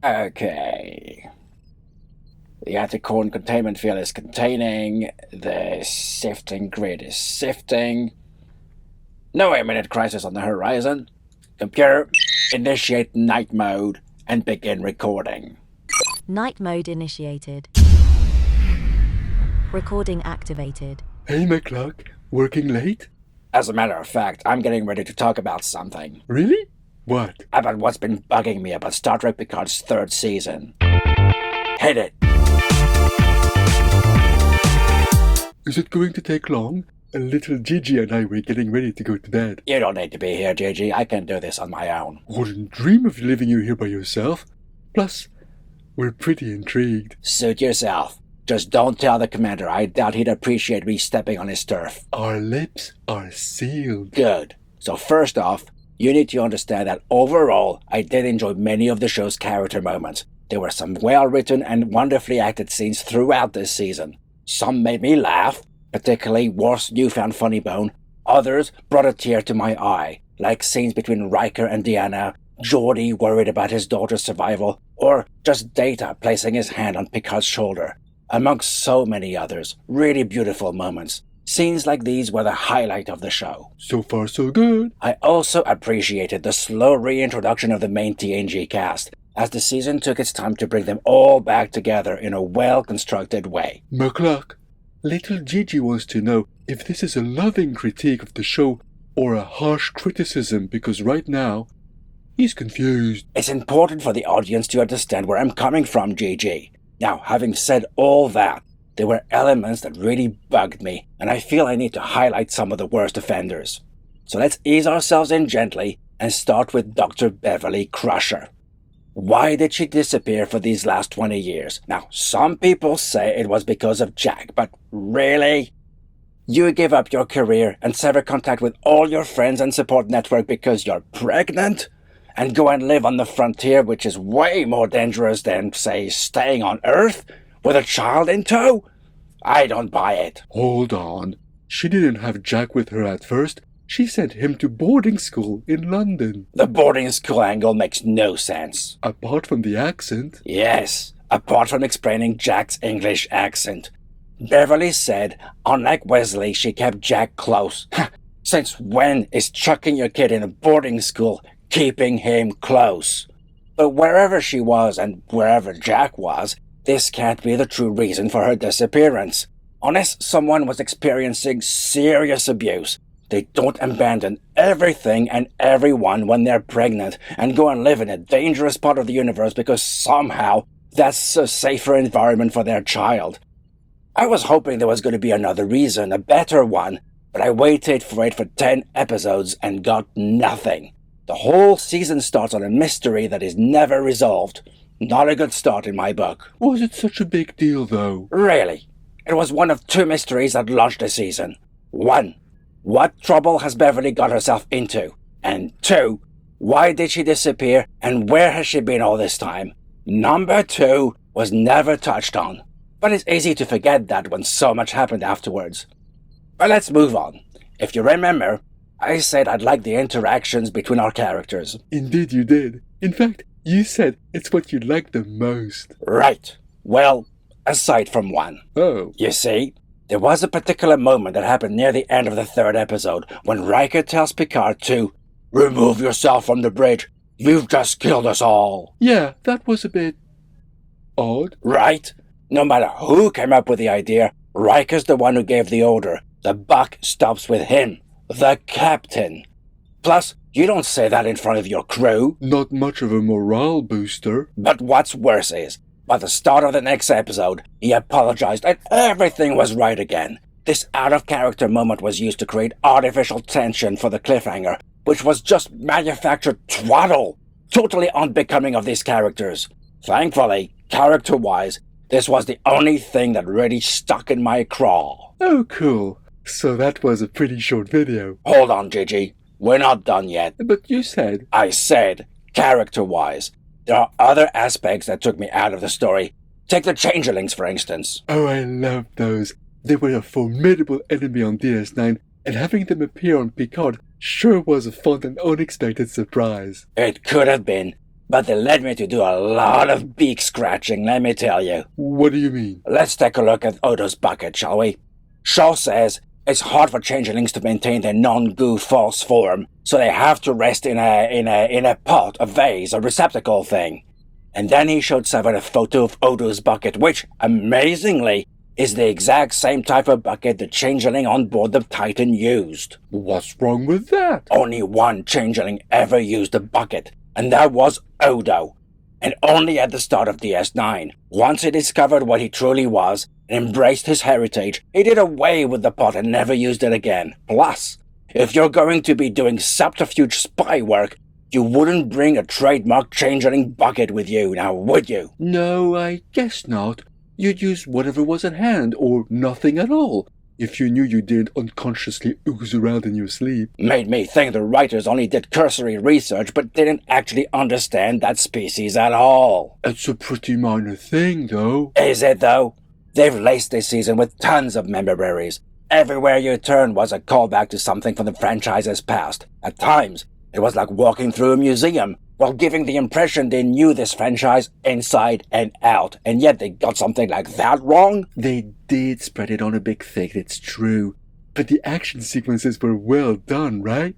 Okay. The anticorn containment field is containing. The sifting grid is sifting. No imminent crisis on the horizon. Computer, initiate night mode and begin recording. Night mode initiated. Recording activated. Hey McCluck, working late? As a matter of fact, I'm getting ready to talk about something. Really? What? About what's been bugging me about Star Trek Picard's 3rd season. Hit it! Is it going to take long? A little Gigi and I were getting ready to go to bed. You don't need to be here, Gigi. I can do this on my own. Wouldn't dream of leaving you here by yourself. Plus, we're pretty intrigued. Suit yourself. Just don't tell the commander. I doubt he'd appreciate me stepping on his turf. Our lips are sealed. Good. So first off, you need to understand that overall, I did enjoy many of the show's character moments. There were some well-written and wonderfully acted scenes throughout this season. Some made me laugh, particularly Worf's newfound funny bone. Others brought a tear to my eye, like scenes between Riker and Deanna, Geordi worried about his daughter's survival, or just Data placing his hand on Picard's shoulder. Amongst so many others, really beautiful moments. Scenes like these were the highlight of the show. So far so good. I also appreciated the slow reintroduction of the main TNG cast, as the season took its time to bring them all back together in a well-constructed way. McCluck, little Gigi wants to know if this is a loving critique of the show or a harsh criticism, because right now, he's confused. It's important for the audience to understand where I'm coming from, Gigi. Now, having said all that, there were elements that really bugged me, and I feel I need to highlight some of the worst offenders. So let's ease ourselves in gently and start with Dr. Beverly Crusher. Why did she disappear for these last 20 years? Now, some people say it was because of Jack, but really? You give up your career and sever contact with all your friends and support network because you're pregnant? And go and live on the frontier, which is way more dangerous than, say, staying on Earth with a child in tow? I don't buy it. Hold on. She didn't have Jack with her at first. She sent him to boarding school in London. The boarding school angle makes no sense. Apart from the accent. Yes, apart from explaining Jack's English accent. Beverly said, unlike Wesley, she kept Jack close. Since when is chucking your kid in a boarding school keeping him close? But wherever she was and wherever Jack was, this can't be the true reason for her disappearance. Unless someone was experiencing serious abuse, they don't abandon everything and everyone when they're pregnant and go and live in a dangerous part of the universe because somehow that's a safer environment for their child. I was hoping there was going to be another reason, a better one, but I waited for it for 10 episodes and got nothing. The whole season starts on a mystery that is never resolved. Not a good start in my book. Was it such a big deal, though? Really. It was one of 2 mysteries that launched the season. 1. What trouble has Beverly got herself into? And 2. Why did she disappear and where has she been all this time? Number 2 was never touched on. But it's easy to forget that when so much happened afterwards. But let's move on. If you remember, I said I'd like the interactions between our characters. Indeed you did. In fact, you said it's what you liked the most. Right. Well, aside from one. Oh. You see, there was a particular moment that happened near the end of the 3rd episode when Riker tells Picard to remove yourself from the bridge. You've just killed us all. Yeah, that was a bit odd. Right? No matter who came up with the idea, Riker's the one who gave the order. The buck stops with him. The captain. Plus, you don't say that in front of your crew. Not much of a morale booster. But what's worse is, by the start of the next episode, he apologized and everything was right again. This out-of-character moment was used to create artificial tension for the cliffhanger, which was just manufactured twaddle, totally unbecoming of these characters. Thankfully, character-wise, this was the only thing that really stuck in my craw. Oh, cool. So that was a pretty short video. Hold on, Gigi. We're not done yet. But you said... I said, character-wise. There are other aspects that took me out of the story. Take the Changelings, for instance. Oh, I love those. They were a formidable enemy on DS9, and having them appear on Picard sure was a fun and unexpected surprise. It could have been, but they led me to do a lot of beak scratching, let me tell you. What do you mean? Let's take a look at Odo's bucket, shall we? Shaw says it's hard for changelings to maintain their non-goo false form, so they have to rest in a pot, a vase, a receptacle thing. And then he showed Seven a photo of Odo's bucket, which, amazingly, is the exact same type of bucket the changeling on board the Titan used. What's wrong with that? Only one changeling ever used a bucket, and that was Odo. And only at the start of DS9. Once he discovered what he truly was and embraced his heritage, he did away with the pot and never used it again. Plus, if you're going to be doing subterfuge spy work, you wouldn't bring a trademark changeling bucket with you, now would you? No, I guess not. You'd use whatever was at hand, or nothing at all, if you knew you didn't unconsciously ooze around in your sleep. Made me think the writers only did cursory research but didn't actually understand that species at all. It's a pretty minor thing, though. Is it, though? They've laced this season with tons of memories. Everywhere you turn was a callback to something from the franchise's past. At times, it was like walking through a museum, while giving the impression they knew this franchise inside and out, and yet they got something like that wrong? They did spread it on a big thick, it's true. But the action sequences were well done, right?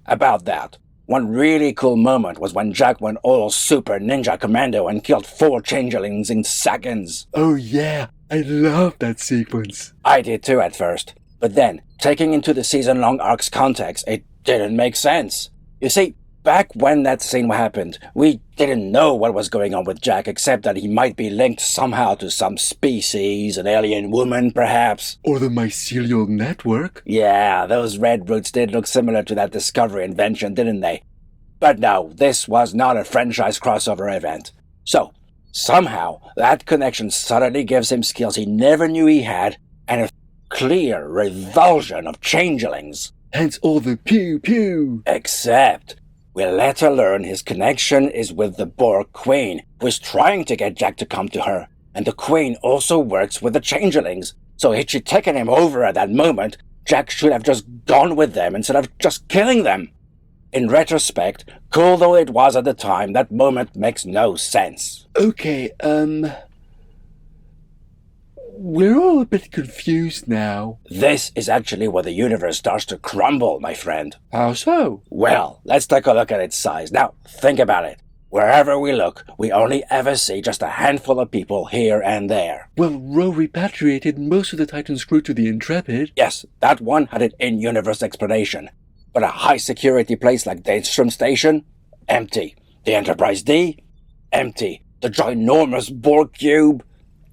About that. One really cool moment was when Jack went all super ninja commando and killed 4 changelings in seconds. Oh yeah, I love that sequence. I did too at first. But then, taking into the season-long arc's context, it didn't make sense. You see, back when that scene happened, we didn't know what was going on with Jack except that he might be linked somehow to some species, an alien woman perhaps. Or the mycelial network. Yeah, those red roots did look similar to that Discovery invention, didn't they? But no, this was not a franchise crossover event. So, somehow, that connection suddenly gives him skills he never knew he had, and a clear revulsion of changelings. Hence all the pew-pew. Except, we later learn his connection is with the Borg Queen, who is trying to get Jack to come to her. And the Queen also works with the changelings. So had she taken him over at that moment, Jack should have just gone with them instead of just killing them. In retrospect, cool though it was at the time, that moment makes no sense. Okay, we're all a bit confused now. This is actually where the universe starts to crumble, my friend. How so? Well, let's take a look at its size. Now, think about it. Wherever we look, we only ever see just a handful of people here and there. Well, Ro repatriated most of the Titan's crew to the Intrepid. Yes, that one had an in-universe explanation. But a high-security place like Daystrom Station? Empty. The Enterprise D? Empty. The ginormous Borg Cube?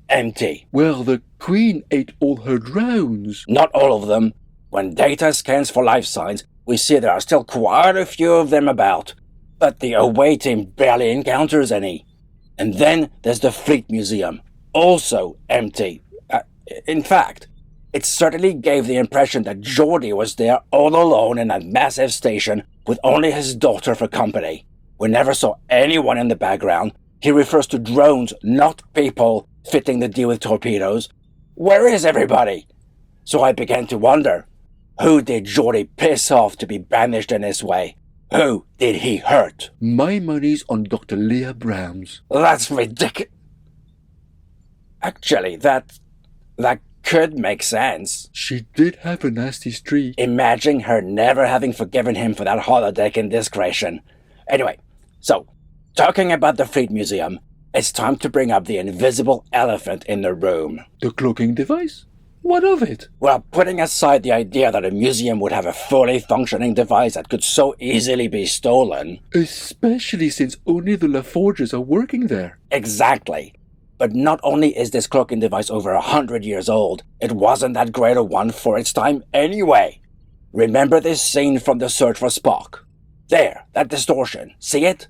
Empty. Well, the Queen ate all her drones. Not all of them. When data scans for life signs, we see there are still quite a few of them about. But the away team barely encounters any. And then there's the Fleet Museum. Also empty. In fact, it certainly gave the impression that Geordi was there all alone in that massive station with only his daughter for company. We never saw anyone in the background. He refers to drones, not people, fitting the deal with torpedoes. Where is everybody? So I began to wonder, who did Geordi piss off to be banished in this way? Who did he hurt? My money's on Dr. Leah Browns. That's ridiculous. Actually, that could make sense. She did have a nasty streak. Imagine her never having forgiven him for that holodeck indiscretion. Anyway, so, talking about the Fleet Museum, it's time to bring up the invisible elephant in the room. The cloaking device? What of it? Well, putting aside the idea that a museum would have a fully functioning device that could so easily be stolen. Especially since only the LaForges are working there. Exactly. But not only is this cloaking device over 100 years old, it wasn't that great a one for its time anyway. Remember this scene from The Search for Spock? There, that distortion. See it?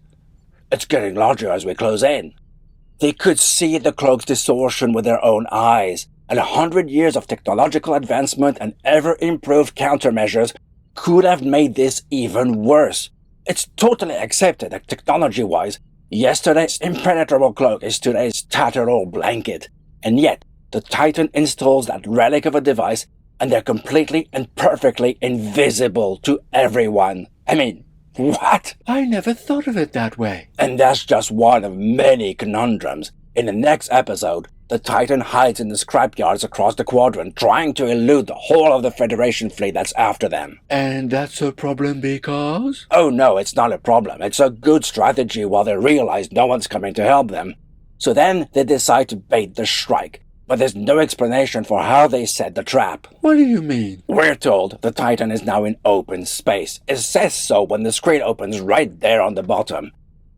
It's getting larger as we close in. They could see the cloak's distortion with their own eyes, and 100 years of technological advancement and ever-improved countermeasures could have made this even worse. It's totally accepted that technology-wise, yesterday's impenetrable cloak is today's tattered old blanket, and yet the Titan installs that relic of a device, and they're completely and perfectly invisible to everyone. I mean, What? I never thought of it that way. And that's just one of many conundrums. In the next episode, the Titan hides in the scrapyards across the quadrant, trying to elude the whole of the Federation fleet that's after them. And that's a problem because? Oh no, it's not a problem. It's a good strategy while they realize no one's coming to help them. So then they decide to bait the strike. But there's no explanation for how they set the trap. What do you mean? We're told the Titan is now in open space. It says so when the screen opens right there on the bottom.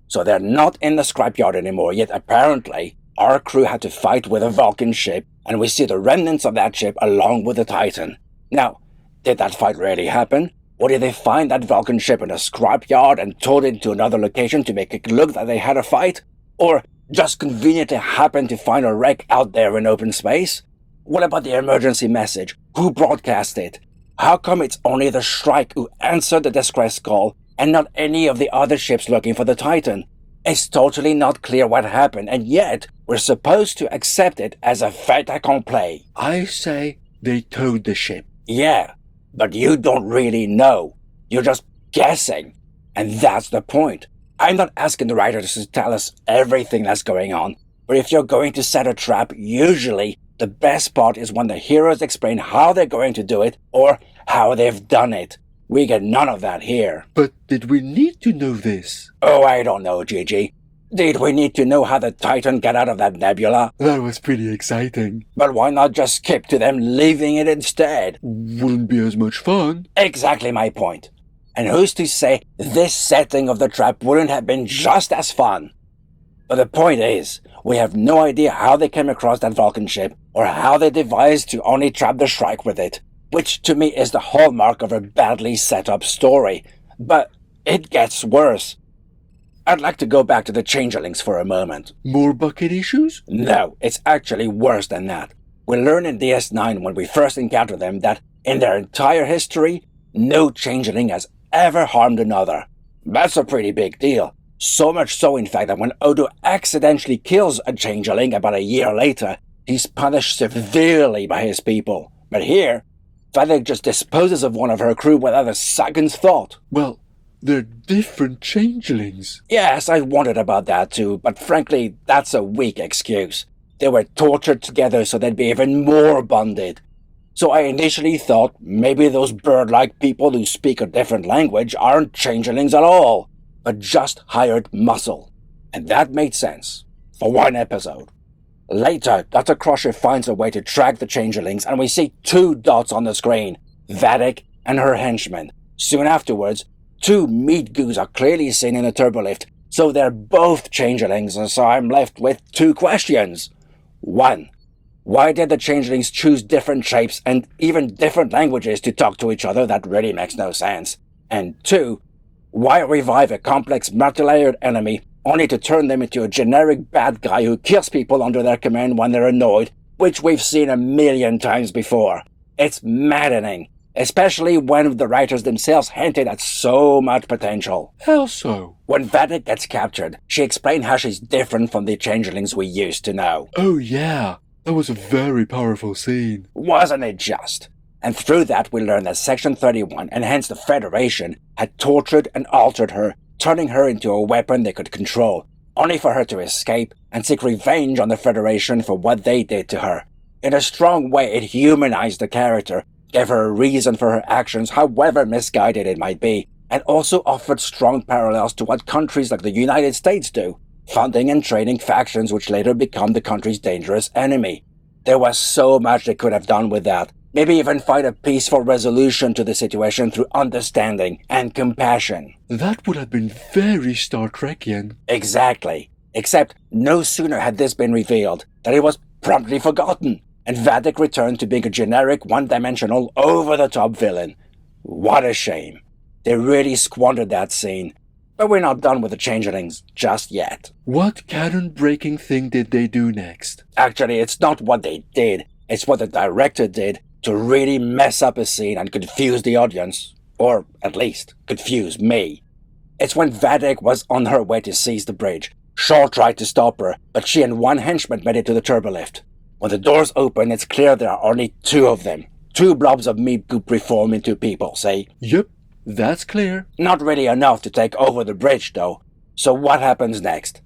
So they're not in the scrapyard anymore, yet apparently our crew had to fight with a Vulcan ship, and we see the remnants of that ship along with the Titan. Now, did that fight really happen? Or did they find that Vulcan ship in a scrapyard and towed it to another location to make it look that they had a fight? Or just conveniently happened to find a wreck out there in open space? What about the emergency message? Who broadcast it? How come it's only the Strike who answered the distress call and not any of the other ships looking for the Titan? It's totally not clear what happened, and yet we're supposed to accept it as a fait accompli. I say they towed the ship. Yeah, but you don't really know. You're just guessing. And that's the point. I'm not asking the writers to tell us everything that's going on, but if you're going to set a trap, usually the best part is when the heroes explain how they're going to do it or how they've done it. We get none of that here. But did we need to know this? Oh, I don't know, Gigi. Did we need to know how the Titan got out of that nebula? That was pretty exciting. But why not just skip to them leaving it instead? Wouldn't be as much fun. Exactly my point. And who's to say this setting of the trap wouldn't have been just as fun? But the point is, we have no idea how they came across that Vulcan ship or how they devised to only trap the Strike with it, which to me is the hallmark of a badly set up story. But it gets worse. I'd like to go back to the Changelings for a moment. More bucket issues? No, it's actually worse than that. We learn in DS9 when we first encounter them that in their entire history, no Changeling has ever harmed another. That's a pretty big deal. So much so, in fact, that when Odo accidentally kills a Changeling about a year later, he's punished severely by his people. But here, Fennec just disposes of one of her crew without a second's thought. Well, they're different changelings. Yes, I wondered about that too, but frankly, that's a weak excuse. They were tortured together so they'd be even more bonded. So I initially thought maybe those bird-like people who speak a different language aren't changelings at all, but just hired muscle. And that made sense. For one episode. Later, Dr. Crusher finds a way to track the changelings, and we see two dots on the screen, Vadic and her henchmen. Soon afterwards, two meat goos are clearly seen in the turbolift, so they're both changelings, and so I'm left with two questions. 1. Why did the changelings choose different shapes and even different languages to talk to each other? That really makes no sense. And 2. Why revive a complex multi-layered enemy only to turn them into a generic bad guy who kills people under their command when they're annoyed, which we've seen a million times before? It's maddening, especially when the writers themselves hinted at so much potential. How so? When Vadic gets captured, she explained how she's different from the changelings we used to know. Oh yeah, that was a very powerful scene. Wasn't it just? And through that we learn that Section 31, and hence the Federation, had tortured and altered her, turning her into a weapon they could control, only for her to escape and seek revenge on the Federation for what they did to her. In a strong way, it humanized the character, gave her a reason for her actions, however misguided it might be, and also offered strong parallels to what countries like the United States do, funding and training factions which later become the country's dangerous enemy. There was so much they could have done with that, maybe even find a peaceful resolution to the situation through understanding and compassion. That would have been very Star Trekian. Exactly. Except no sooner had this been revealed than it was promptly forgotten, and Vadic returned to being a generic, one-dimensional, over-the-top villain. What a shame. They really squandered that scene. But we're not done with the changelings just yet. What canon-breaking thing did they do next? Actually, it's not what they did. It's what the director did to really mess up a scene and confuse the audience. Or, at least, confuse me. It's when Vadic was on her way to seize the bridge. Shaw tried to stop her, but she and one henchman made it to the turbolift. When the doors open, it's clear there are only two of them. Two blobs of meat goop reform into people, see? Yep, That's clear. Not really enough to take over the bridge, though. So what happens next?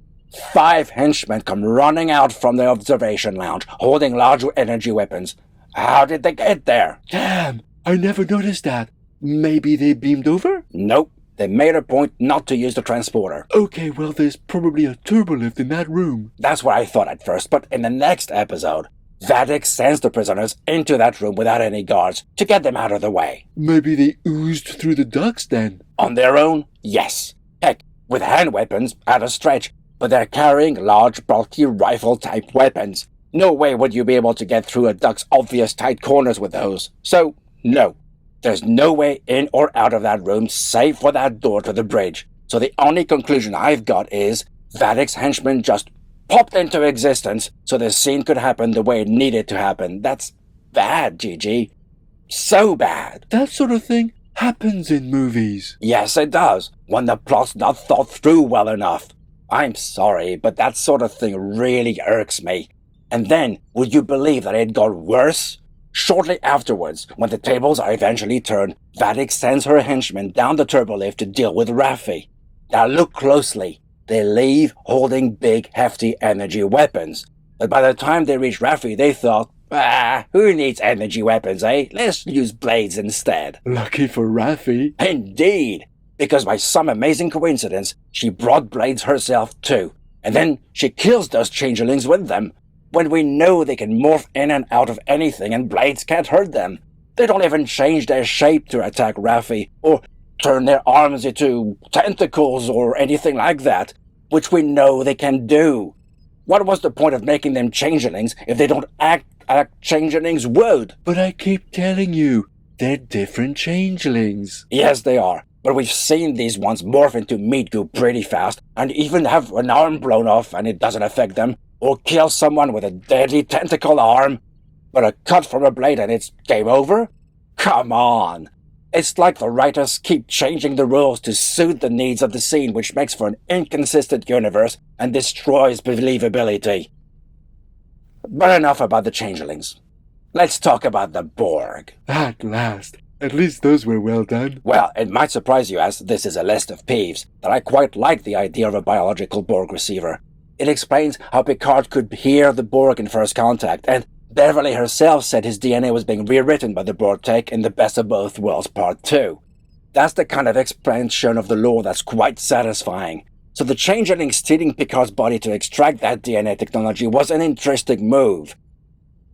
5 henchmen come running out from the observation lounge, holding large energy weapons. How did they get there? Damn, I never noticed that. Maybe they beamed over? Nope. They made a point not to use the transporter. Okay, well, there's probably a turbolift in that room. That's what I thought at first, but in the next episode, Vadic sends the prisoners into that room without any guards to get them out of the way. Maybe they oozed through the ducts then. On their own, yes. Heck, with hand weapons at a stretch, but they're carrying large, bulky rifle-type weapons. No way would you be able to get through a duct's obvious tight corners with those. So, no. There's no way in or out of that room save for that door to the bridge. So the only conclusion I've got is Vadic's henchmen just popped into existence so the scene could happen the way it needed to happen. That's bad, Gigi. So bad. That sort of thing happens in movies. Yes, it does, when the plot's not thought through well enough. I'm sorry, but that sort of thing really irks me. And then, would you believe that it got worse? Shortly afterwards, when the tables are eventually turned, Vadic sends her henchmen down the turbolift to deal with Raffi. Now look closely. They leave holding big, hefty energy weapons. But by the time they reach Raffi, they thought, who needs energy weapons, eh? Let's use blades instead. Lucky for Raffi. Indeed, because by some amazing coincidence, she brought blades herself too. And then she kills those changelings with them. When we know they can morph in and out of anything and blades can't hurt them. They don't even change their shape to attack Raffi, or turn their arms into tentacles or anything like that, which we know they can do. What was the point of making them changelings if they don't act like changelings would? But I keep telling you, they're different changelings. Yes, they are. But we've seen these ones morph into meat goo pretty fast, and even have an arm blown off and it doesn't affect them, or kill someone with a deadly tentacle arm. But a cut from a blade and it's game over? Come on! It's like the writers keep changing the rules to suit the needs of the scene, which makes for an inconsistent universe and destroys believability. But enough about the changelings. Let's talk about the Borg. At last. At least those were well done. Well, it might surprise you, as this is a list of peeves, that I quite like the idea of a biological Borg receiver. It explains how Picard could hear the Borg in first contact, and Beverly herself said his DNA was being rewritten by the Borg tech in The Best of Both Worlds Part 2. That's the kind of expansion of the lore that's quite satisfying. So the changeling stealing Picard's body to extract that DNA technology was an interesting move.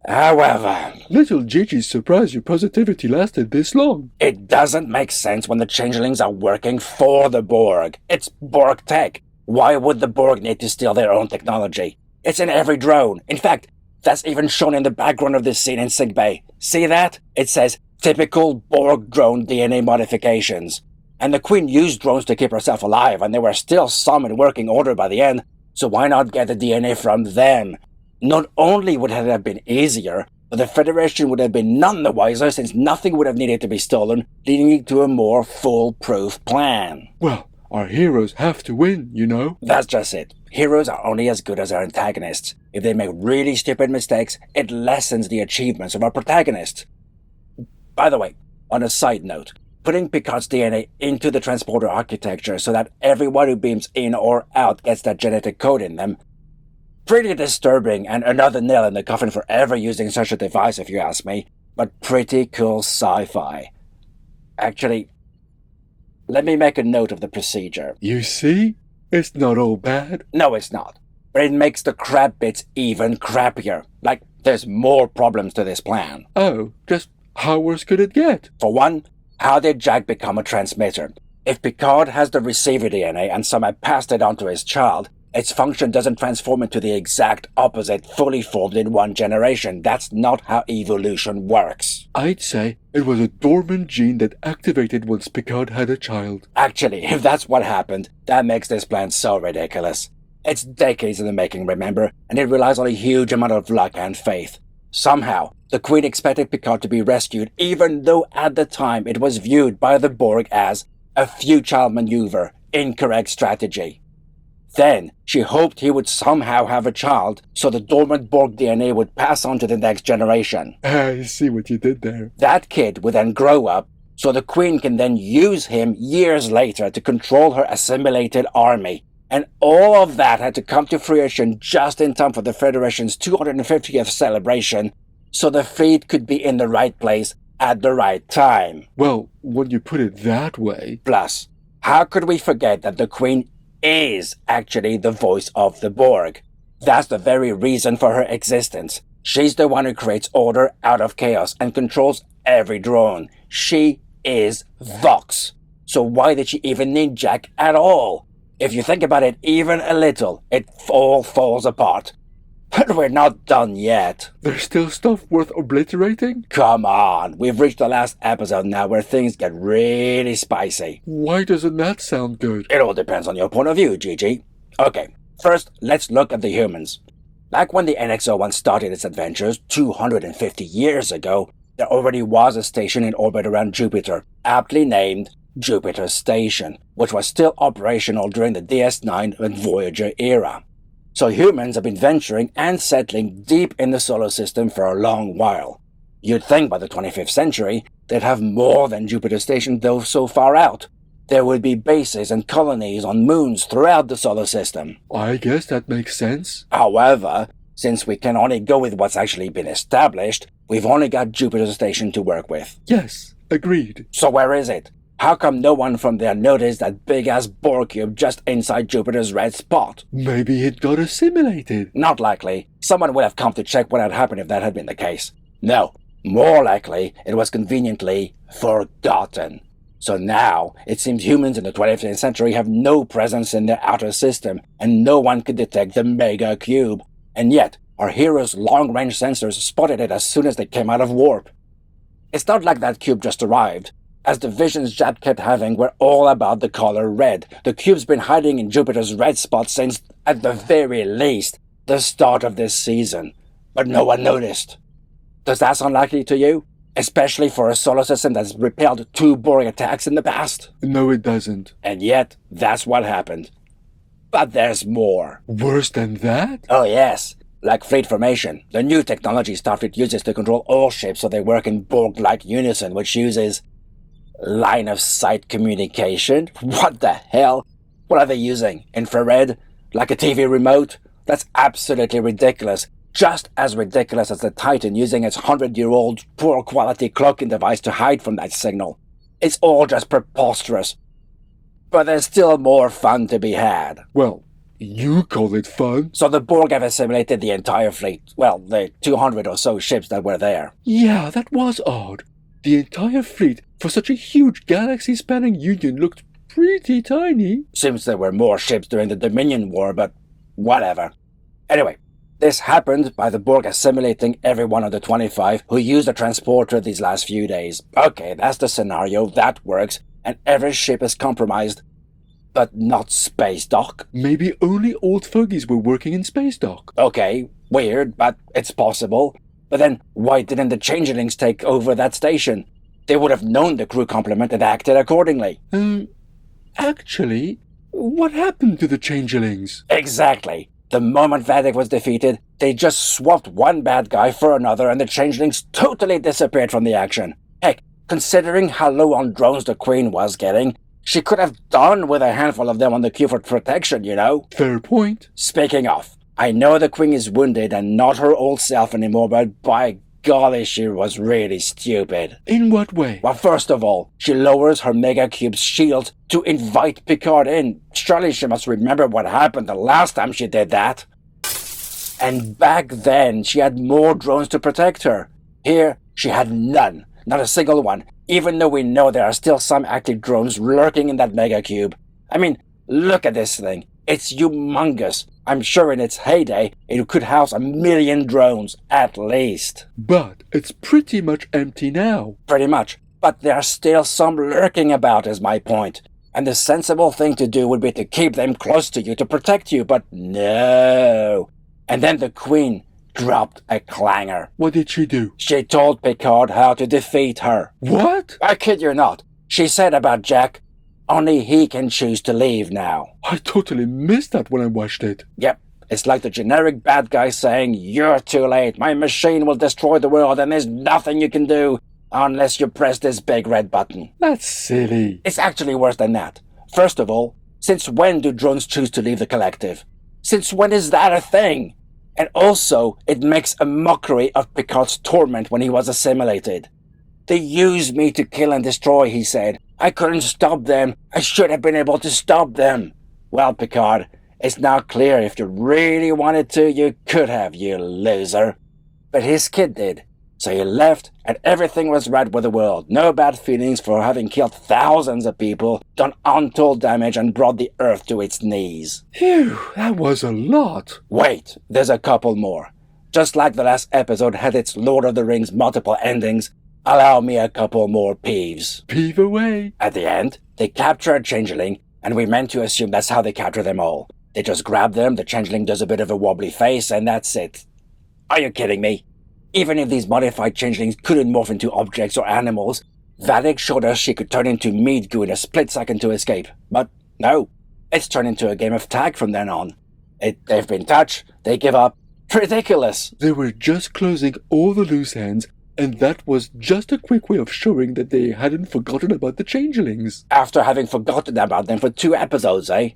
However, little Gigi's surprised your positivity lasted this long. It doesn't make sense when the changelings are working for the Borg. It's Borg tech. Why would the Borg need to steal their own technology? It's in every drone. In fact, that's even shown in the background of this scene in sickbay. See that? It says, typical Borg drone DNA modifications. And the Queen used drones to keep herself alive, and there were still some in working order by the end, so why not get the DNA from them? Not only would it have been easier, but the Federation would have been none the wiser, since nothing would have needed to be stolen, leading to a more foolproof plan. Well, our heroes have to win, you know. That's just it. Heroes are only as good as their antagonists. If they make really stupid mistakes, it lessens the achievements of our protagonists. By the way, on a side note, putting Picard's DNA into the transporter architecture so that everyone who beams in or out gets that genetic code in them, pretty disturbing and another nail in the coffin for ever using such a device, if you ask me, but pretty cool sci-fi. Actually, let me make a note of the procedure. You see? It's not all bad. No, it's not. But it makes the crap bits even crappier. Like, there's more problems to this plan. Oh, just how worse could it get? For one, how did Jack become a transmitter? If Picard has the receiver DNA and somehow passed it on to his child, its function doesn't transform into the exact opposite, fully formed in one generation. That's not how evolution works. I'd say it was a dormant gene that activated once Picard had a child. Actually, if that's what happened, that makes this plan so ridiculous. It's decades in the making, remember, and it relies on a huge amount of luck and faith. Somehow, the Queen expected Picard to be rescued, even though at the time it was viewed by the Borg as a futile maneuver, incorrect strategy. Then, she hoped he would somehow have a child, so the dormant Borg DNA would pass on to the next generation. I see what you did there. That kid would then grow up, so the Queen can then use him years later to control her assimilated army. And all of that had to come to fruition just in time for the Federation's 250th celebration, so the fleet could be in the right place at the right time. Well, when you put it that way... Plus, how could we forget that the Queen is actually the voice of the Borg? That's the very reason for her existence. She's the one who creates order out of chaos and controls every drone. She is Vox. So why did she even need Jack at all? If you think about it even a little, it all falls apart. But we're not done yet. There's still stuff worth obliterating? Come on, we've reached the last episode now where things get really spicy. Why doesn't that sound good? It all depends on your point of view, Gigi. Okay, first, let's look at the humans. Back when the NX-01 started its adventures 250 years ago, there already was a station in orbit around Jupiter, aptly named Jupiter Station, which was still operational during the DS9 and Voyager era. So humans have been venturing and settling deep in the solar system for a long while. You'd think by the 25th century, they'd have more than Jupiter Station though so far out. There would be bases and colonies on moons throughout the solar system. I guess that makes sense. However, since we can only go with what's actually been established, we've only got Jupiter Station to work with. Yes, agreed. So where is it? How come no one from there noticed that big-ass Borg cube just inside Jupiter's red spot? Maybe it got assimilated. Not likely. Someone would have come to check what had happened if that had been the case. No, more likely it was conveniently forgotten. So now, it seems humans in the 20th century have no presence in their outer system, and no one could detect the mega cube. And yet, our heroes' long-range sensors spotted it as soon as they came out of warp. It's not like that cube just arrived. As the visions Jap kept having were all about the color red. The cube's been hiding in Jupiter's red spot since, at the very least, the start of this season. But no one noticed. Does that sound likely to you? Especially for a solar system that's repelled 2 Borg attacks in the past? No, it doesn't. And yet, that's what happened. But there's more. Worse than that? Oh yes. Like fleet formation, the new technology Starfleet uses to control all ships so they work in Borg-like unison, which uses line-of-sight communication? What the hell? What are they using? Infrared? Like a TV remote? That's absolutely ridiculous. Just as ridiculous as the Titan using its 100-year-old poor-quality cloaking device to hide from that signal. It's all just preposterous. But there's still more fun to be had. Well, you call it fun. So the Borg have assimilated the entire fleet. Well, the 200 or so ships that were there. Yeah, that was odd. The entire fleet, for such a huge galaxy-spanning union, looked pretty tiny. Seems there were more ships during the Dominion War, but whatever. Anyway, this happened by the Borg assimilating every one of the 25 who used the transporter these last few days. Okay, that's the scenario, that works, and every ship is compromised. But not Space Dock. Maybe only old fogies were working in Space Dock. Okay, weird, but it's possible. But then, why didn't the Changelings take over that station? They would have known the crew complement and acted accordingly. Actually, what happened to the Changelings? Exactly. The moment Vadic was defeated, they just swapped one bad guy for another and the Changelings totally disappeared from the action. Heck, considering how low on drones the Queen was getting, she could have done with a handful of them on the queue for protection, you know? Fair point. Speaking of, I know the Queen is wounded and not her old self anymore, but by golly, she was really stupid. In what way? Well, first of all, she lowers her Mega Cube's shield to invite Picard in. Surely she must remember what happened the last time she did that. And back then, she had more drones to protect her. Here, she had none. Not a single one. Even though we know there are still some active drones lurking in that Mega Cube. I mean, look at this thing. It's humongous. I'm sure in its heyday, it could house 1 million drones, at least. But it's pretty much empty now. Pretty much. But there are still some lurking about, is my point. And the sensible thing to do would be to keep them close to you to protect you, but no. And then the Queen dropped a clanger. What did she do? She told Picard how to defeat her. What? I kid you not. She said about Jack, only he can choose to leave now. I totally missed that when I watched it. Yep. It's like the generic bad guy saying, "You're too late. My machine will destroy the world and there's nothing you can do. Unless you press this big red button. That's silly. It's actually worse than that. First of all, since when do drones choose to leave the collective? Since when is that a thing? And also, it makes a mockery of Picard's torment when he was assimilated. They used me to kill and destroy, he said. I couldn't stop them. I should have been able to stop them. Well, Picard, it's now clear if you really wanted to, you could have, you loser. But his kid did. So he left, and everything was right with the world. No bad feelings for having killed thousands of people, done untold damage, and brought the Earth to its knees. Phew, that was a lot. Wait, there's a couple more. Just like the last episode had its Lord of the Rings multiple endings, allow me a couple more peeves. Peeve away. At the end, they capture a changeling, and we meant to assume that's how they capture them all. They just grab them, the changeling does a bit of a wobbly face, and that's it. Are you kidding me? Even if these modified changelings couldn't morph into objects or animals, Vadic showed us she could turn into meat goo in a split second to escape. But no, it's turned into a game of tag from then on. They've been touched, they give up. Ridiculous! They were just closing all the loose ends, and that was just a quick way of showing that they hadn't forgotten about the changelings. After having forgotten about them for 2 episodes, eh?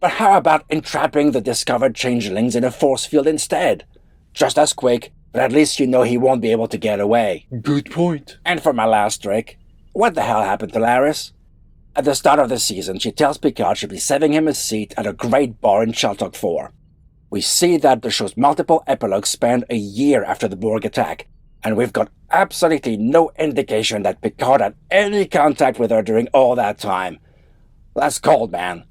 But how about entrapping the discovered changelings in a force field instead? Just as quick, but at least you know he won't be able to get away. Good point. And for my last trick, what the hell happened to Laris? At the start of the season, she tells Picard she'll be saving him a seat at a great bar in Sheltok 4. We see that the show's multiple epilogues span a year after the Borg attack, and we've got absolutely no indication that Picard had any contact with her during all that time. That's cold, man.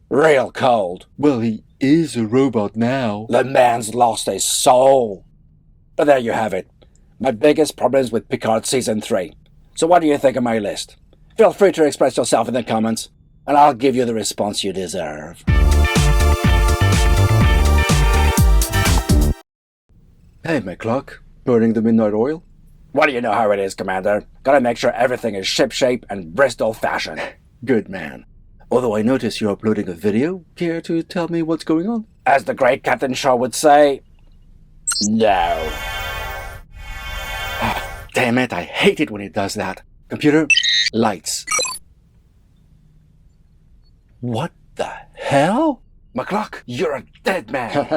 Real cold. Well, he is a robot now. The man's lost his soul. But there you have it. My biggest problems with Picard Season 3. So what do you think of my list? Feel free to express yourself in the comments, and I'll give you the response you deserve. Hey, McCluck. Burning the midnight oil? What do you know how it is, Commander? Gotta make sure everything is shipshape and Bristol fashion. Good man. Although I notice you're uploading a video, care to tell me what's going on? As the great Captain Shaw would say, no. Damn it, I hate it when it does that. Computer, lights. What the hell? McCluck, you're a dead man.